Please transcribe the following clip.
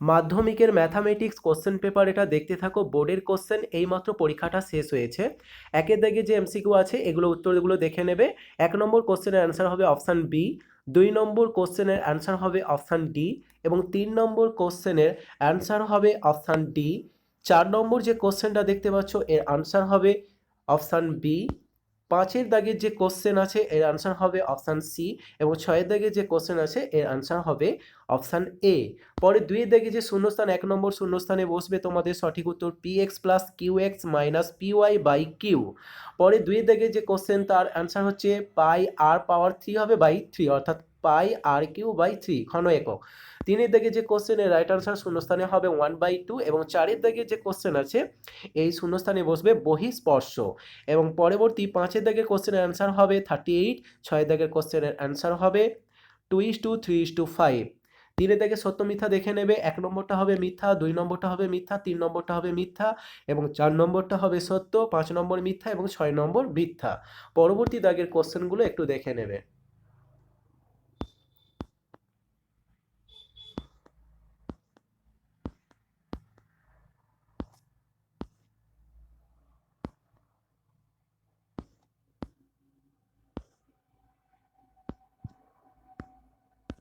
মাধ্যমিকের mathematics question paper এটা দেখতে থাকো, বোর্ডের কোশ্চেন, এইমাত্র পরীক্ষাটা শেষ হয়েছে। একের দাগে যে এমসিকিউ আছে এগুলো উত্তরগুলো দেখে নেবে। 1 নম্বর কোশ্চেনের অ্যান্সার হবে অপশান বি, 2 নম্বর কোশ্চেনের অ্যান্সার হবে অপশান ডি এবং 3 নম্বর কোশ্চেনের অ্যান্সার হবে অপশান ডি। 4 নম্বর যে কোশ্চেনটা দেখতে পাচ্ছ এর আনসার হবে অপশান বি। 5-এর দাগের যে কোশ্চেন আছে এর আনসার হবে অপশান সি এবং 6-এর দাগের যে কোশ্চেন আছে এর আনসার হবে অপশান এ। পরে 2-এর দাগে যে শূন্যস্থান 1 নম্বর শূন্যস্থানে বসবে তোমাদের সঠিক উত্তর P X plus Q X minus P Y by Q. পরে 2-এর দাগে যে কোশ্চেন তার আনসার হচ্ছে পাই আর পাওয়ার 3 হবে বাই 3, অর্থাৎ পাই আর কিউ বাই 3 ঘন একক। 3-এর দাগে যে কোশ্চেনের রাইট আনসার শূন্যস্থানে হবে 1/2 এবং 4-এর দাগে যে কোশ্চেন আছে এই শূন্যস্থানে বসবে বহিঃস্পর্শ। এবং পরবর্তী 5-এর দাগের কোশ্চেনের অ্যান্সার হবে 38, 6-এর দাগের কোশ্চেনের অ্যান্সার হবে 2:3:5। 3-এর দাগে সত্য মিথ্যা দেখে নেবে। 1 নম্বরটা হবে মিথ্যা, 2 নম্বরটা হবে মিথ্যা, 3 নম্বরটা হবে মিথ্যা এবং 4 নম্বরটা হবে সত্য, 5 নম্বর মিথ্যা এবং 6 নম্বর মিথ্যা। পরবর্তী দাগের কোশ্চেনগুলো একটু দেখে নেবে।